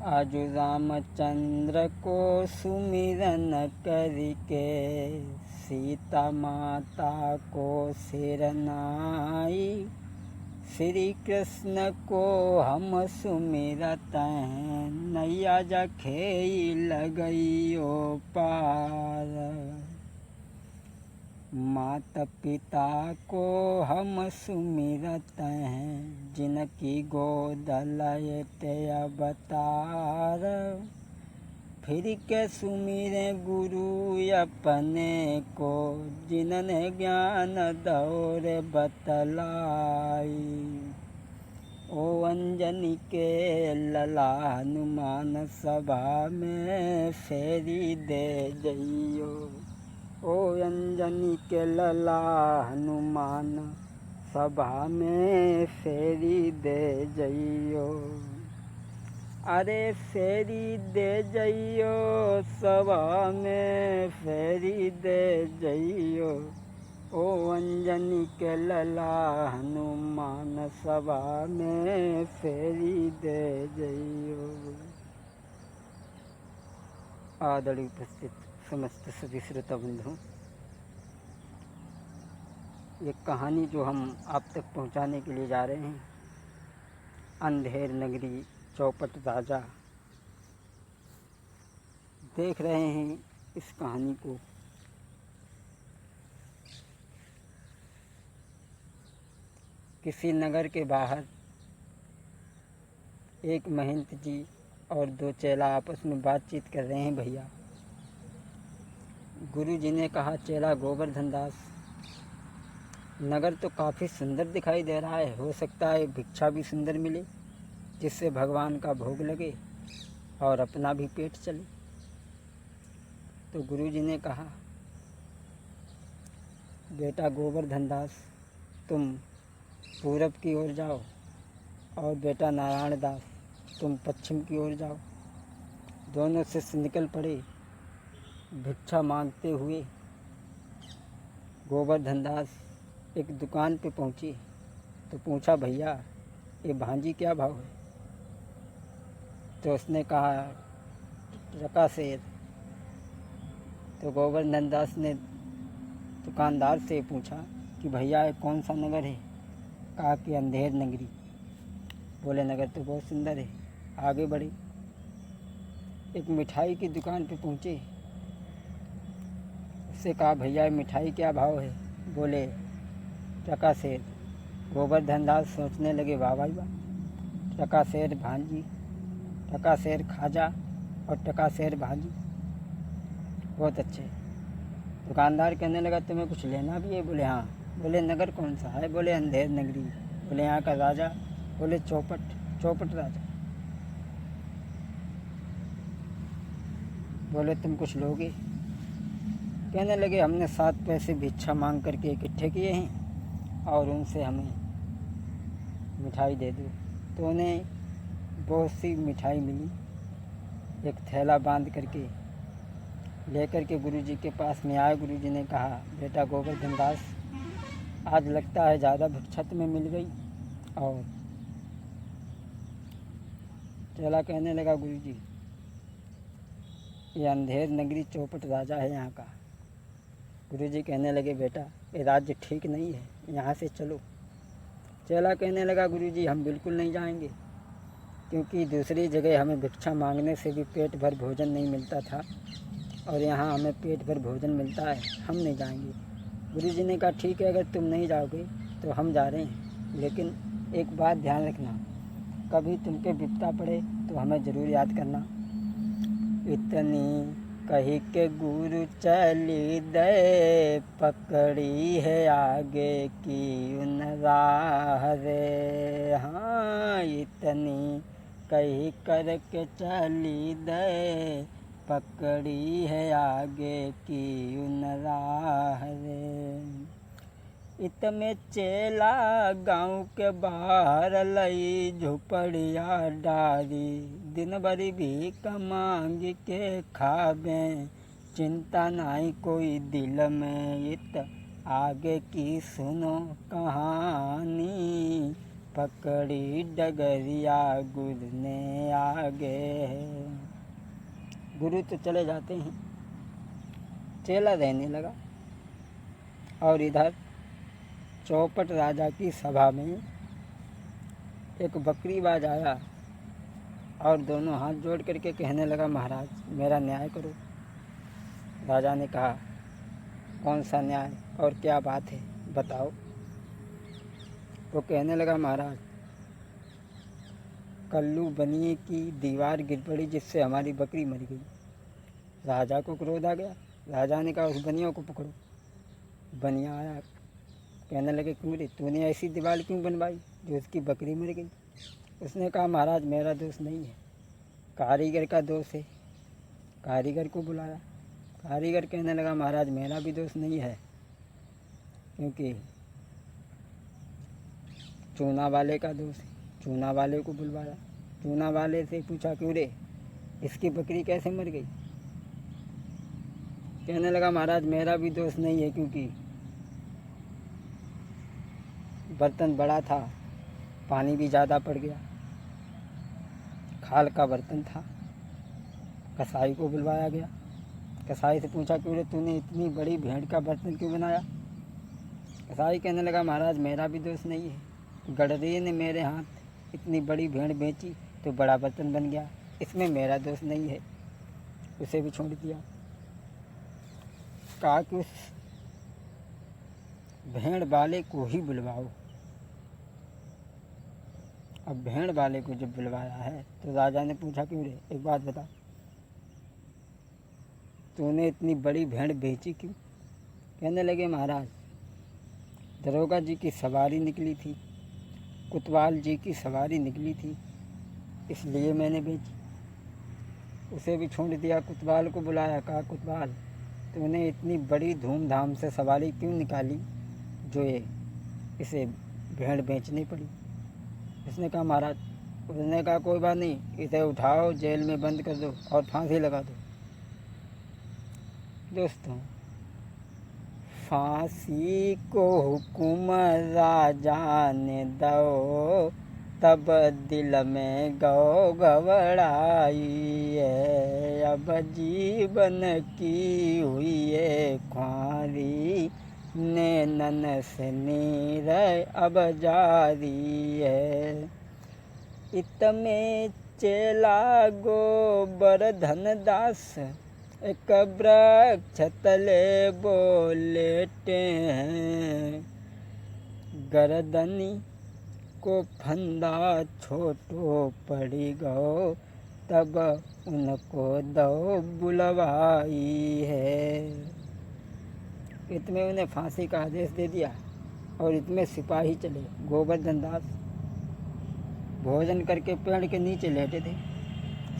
आजु रामचंद्र को सुमिरन करके सीता माता को सिरनाई। श्री कृष्ण को हम सुमिरत हैं, नैया जखेई लगइयो पार। माता पिता को हम सुमिरत हैं, जिनकी गोद लयते अवतार। फिर के सुमिरे गुरु अपने को, जिनने ज्ञान दौर बतलाई। ओ अंजनी के लला हनुमान सभा में फेरी दे जइयो। ओ अंजनी के लला हनुमान सभा में फेरी दे जइयो। अरे फेरी दे जइयो सभा में फेरी दे जइयो। ओ अंजनी के लला हनुमान सभा में फेरी दे जइयो। आदरणीय उपस्थित समस्त सभी श्रोता बंधु, ये कहानी जो हम आप तक पहुंचाने के लिए जा रहे हैं, अंधेर नगरी चौपट राजा। देख रहे हैं इस कहानी को। किसी नगर के बाहर एक महंत जी और दो चेला आपस में बातचीत कर रहे हैं। भैया गुरु जी ने कहा, चेला गोवर्धन दास, नगर तो काफ़ी सुंदर दिखाई दे रहा है, हो सकता है भिक्षा भी सुंदर मिले, जिससे भगवान का भोग लगे और अपना भी पेट चले। तो गुरु जी ने कहा, बेटा गोवर्धन दास, तुम पूरब की ओर जाओ, और बेटा नारायण दास, तुम पश्चिम की ओर जाओ। दोनों शिष्य निकल पड़े भिक्षा मांगते हुए। गोवर्धन दास एक दुकान पे पहुँचे तो पूछा, भैया ये भांजी क्या भाव है? तो उसने कहा, रका सेर। तो गोवर्धन दास ने दुकानदार से पूछा कि भैया ये कौन सा नगर है? कहा कि अंधेर नगरी। बोले, नगर तो बहुत सुंदर है। आगे बढ़े, एक मिठाई की दुकान पे पहुँचे। उससे कहा, भैया मिठाई क्या भाव है? बोले, टका सेर। गोवर्धन दास सोचने लगे, वाह भाई वाह, टका सेर भांजी, टका सेर खाजा और टका सेर भांजी, बहुत अच्छे। दुकानदार कहने लगा, तुम्हें कुछ लेना भी है? बोले, हाँ। बोले, नगर कौन सा है? बोले, अंधेर नगरी। बोले, यहाँ का राजा? बोले, चौपट राजा। बोले, तुम कुछ लोगे? कहने लगे, हमने 7 पैसे भिक्षा मांग करके इकट्ठे किए हैं और उनसे हमें मिठाई दे दो। तो उन्हें बहुत सी मिठाई मिली। एक थैला बांध करके लेकर के गुरुजी के पास में आए। गुरुजी ने कहा, बेटा गोवर्धन दास, आज लगता है ज़्यादा भिक्षा तुम्हें मिल गई। और चेला कहने लगा, गुरुजी ये अंधेर नगरी चौपट राजा है यहाँ का। गुरुजी कहने लगे, बेटा ये राज्य ठीक नहीं है, यहाँ से चलो। चेला कहने लगा, गुरुजी हम बिल्कुल नहीं जाएंगे, क्योंकि दूसरी जगह हमें भिक्षा मांगने से भी पेट भर भोजन नहीं मिलता था और यहाँ हमें पेट भर भोजन मिलता है, हम नहीं जाएंगे। गुरुजी ने कहा, ठीक है, अगर तुम नहीं जाओगे तो हम जा रहे हैं, लेकिन एक बात ध्यान रखना, कभी तुम पे विपदा पड़े तो हमें ज़रूर याद करना। इतनी कही के गुरु चली दे, पकड़ी है आगे की उन राह रे। हाँ, इतनी कही करके चली दे, पकड़ी है आगे की उन राह रे। इतने चेला गाँव के बाहर लई झुपड़िया डारी, दिन भर भीख मांग के खाबे, चिंता नहीं कोई दिल में। इत आगे की सुनो कहानी, पकड़ी डगरिया गुरु ने आगे। गुरु तो चले जाते हैं, चेला रहने लगा। और इधर चौपट राजा की सभा में एक बकरीबाज आया और दोनों हाथ जोड़ करके कहने लगा, महाराज मेरा न्याय करो। राजा ने कहा, कौन सा न्याय और क्या बात है, बताओ। वो कहने लगा, महाराज कल्लू बनिए की दीवार गिर पड़ी जिससे हमारी बकरी मर गई। राजा को क्रोध आ गया। राजा ने कहा, उस बनिया को पकड़ो। बनिया आया, कहने लगे, क्यों रे, तूने ऐसी दीवार क्यों बनवाई जो उसकी बकरी मर गई। उसने कहा, महाराज मेरा दोष नहीं है, कारीगर का दोष है। कारीगर को बुलाया। कारीगर कहने लगा, महाराज मेरा भी दोष नहीं है, क्योंकि चूना वाले का दोष है। चूना वाले को बुलवाया। चूना वाले से पूछा, क्यों रे, इसकी बकरी कैसे मर गई। कहने लगा, महाराज मेरा भी दोष नहीं है, क्योंकि बर्तन बड़ा था, पानी भी ज़्यादा पड़ गया, खाल का बर्तन था। कसाई को बुलवाया गया। कसाई से पूछा, क्यों रे तूने इतनी बड़ी भेड़ का बर्तन क्यों बनाया। कसाई कहने लगा, महाराज मेरा भी दोष नहीं है, गडरिये ने मेरे हाथ इतनी बड़ी भेड़ बेची तो बड़ा बर्तन बन गया, इसमें मेरा दोष नहीं है। उसे भी छोड़ दिया। कहा कि उस भेड़ वाले को ही बुलवाओ। अब भेड़ वाले को जब बुलवाया है तो राजा ने पूछा, क्यों रे, एक बात बता, तूने इतनी बड़ी भेड़ बेची क्यों। कहने लगे, महाराज दरोगा जी की सवारी निकली थी, कुतवाल जी की सवारी निकली थी, इसलिए मैंने बेची। उसे भी छोड़ दिया। कुतवाल को बुलाया। कहा, कुतवाल तूने इतनी बड़ी धूमधाम से सवारी क्यों निकाली जो इसे भेड़ बेचनी पड़ी। उसने कहा, महाराज। उसने कहा, कोई बात नहीं, इसे उठाओ, जेल में बंद कर दो और फांसी लगा दो। दोस्तों, फांसी को हुक्म राजा ने दो, तब दिल में गौ घबराई है। अब जीवन की हुई है ख्वारी, नैनन से नीर अब जारी है। इत में चेला गोवर्धन दास एक वृक्ष तले बोलेटे हैं। गर्दनी को फंदा छोटो पड़ी गो, तब उनको दो बुलवाई है। इतने उन्हें फांसी का आदेश दे दिया और इतने सिपाही चले। गोवर्धन दास भोजन करके पेड़ के नीचे लेटे थे।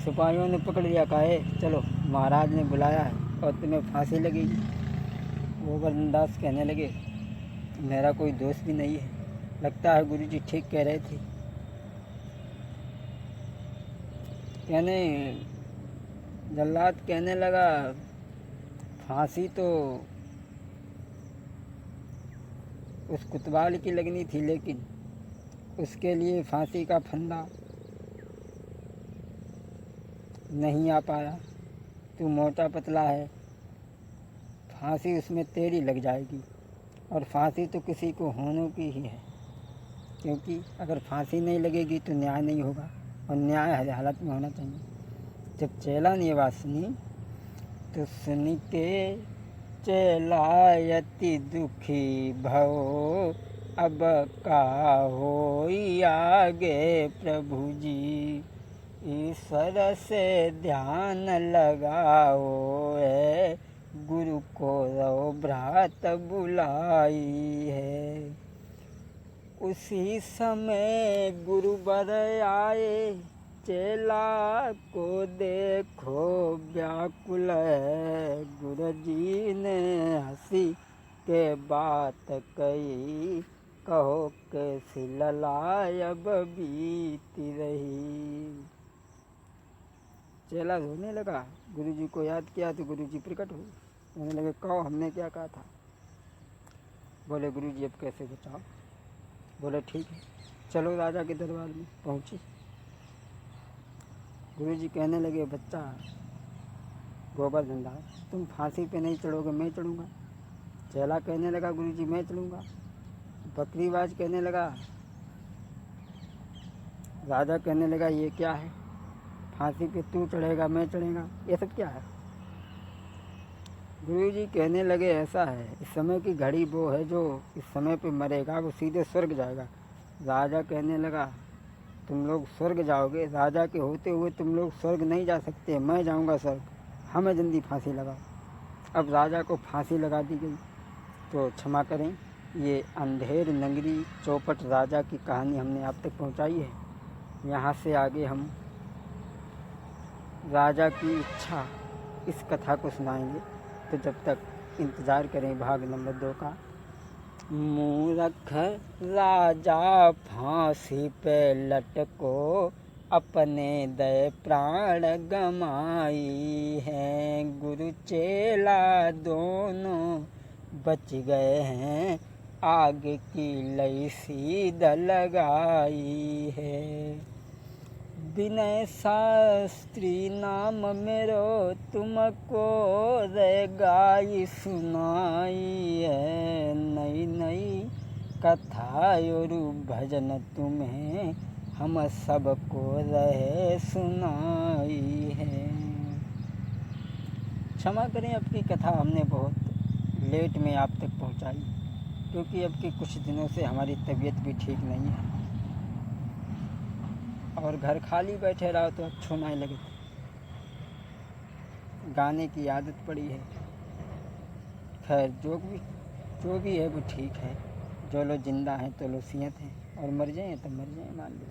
सिपाहियों ने पकड़ लिया। कहा, चलो महाराज ने बुलाया है और तुम्हें फांसी लगेगी। गोवर्धन दास कहने लगे, मेरा कोई दोस्त भी नहीं है, लगता है गुरुजी ठीक कह रहे थे। जल्लाद कहने लगा, फांसी तो उस कुतवाल की लगनी थी, लेकिन उसके लिए फांसी का फंदा नहीं आ पाया। तू मोटा पतला है, फांसी उसमें तेरी लग जाएगी। और फांसी तो किसी को होने की ही है, क्योंकि अगर फांसी नहीं लगेगी तो न्याय नहीं होगा, और न्याय हर हालत में होना चाहिए। जब चेला ने ये बात सुनी तो सुन के चेला अति दुखी भव, अब का होई आगे प्रभु जी। ईश्वर से ध्यान लगाओ है, गुरु को रो भ्रात बुलाई है। उसी समय गुरुवर आए, चेला को देखो व्याकुल है। गुरुजी ने हंसी के बात कही, कहो कैसी ललाई अब बीती रही। चेला रोने लगा। गुरुजी को याद किया तो गुरुजी प्रकट हुए। कहने लगे, कहो हमने क्या कहा था। बोले, गुरुजी अब कैसे बचाओ। बोले, ठीक है, चलो राजा के दरबार में पहुँची। गुरुजी कहने लगे, बच्चा गोवर्धन दास, तुम फांसी पे नहीं चढ़ोगे, मैं चढ़ूँगा। चेला कहने लगा, गुरुजी मैं चढ़ूँगा। बकरीबाज कहने लगा, राजा कहने लगा, ये क्या है, फांसी पे तू चढ़ेगा मैं चढ़ेगा, ये सब क्या है। गुरुजी कहने लगे, ऐसा है, इस समय की घड़ी वो है जो इस समय पे मरेगा वो सीधे स्वर्ग जाएगा। राजा कहने लगा, तुम लोग स्वर्ग जाओगे, राजा के होते हुए तुम लोग स्वर्ग नहीं जा सकते, मैं जाऊंगा स्वर्ग, हमें जल्दी फांसी लगाओ। अब राजा को फांसी लगा दी गई। तो क्षमा करें, ये अंधेर नगरी चौपट राजा की कहानी हमने आप तक पहुंचाई है। यहाँ से आगे हम राजा की इच्छा इस कथा को सुनाएंगे, तो जब तक इंतज़ार करें भाग नंबर 2 का। मूर्ख राजा फांसी पे लटको, अपने दय प्राण गमाई हैं, गुरु चेला दोनों बच गए हैं, आग की लई सीध लगाई है। विनय शास्त्री नाम मेरो, तुमको रे गाई सुनाई है, नई नई कथा और भजन तुम्हें हम सबको रहे सुनाई है। क्षमा करें, अब की कथा हमने बहुत लेट में आप तक पहुंचाई, क्योंकि अब के कुछ दिनों से हमारी तबीयत भी ठीक नहीं है और घर खाली बैठे रहो तो अच्छो नहीं लगे। गाने की आदत पड़ी है। खैर जो भी है वो ठीक है। जो लोग जिंदा हैं तो लोग सियत हैं, और मर जाएं तो मर जाएं, मान लो।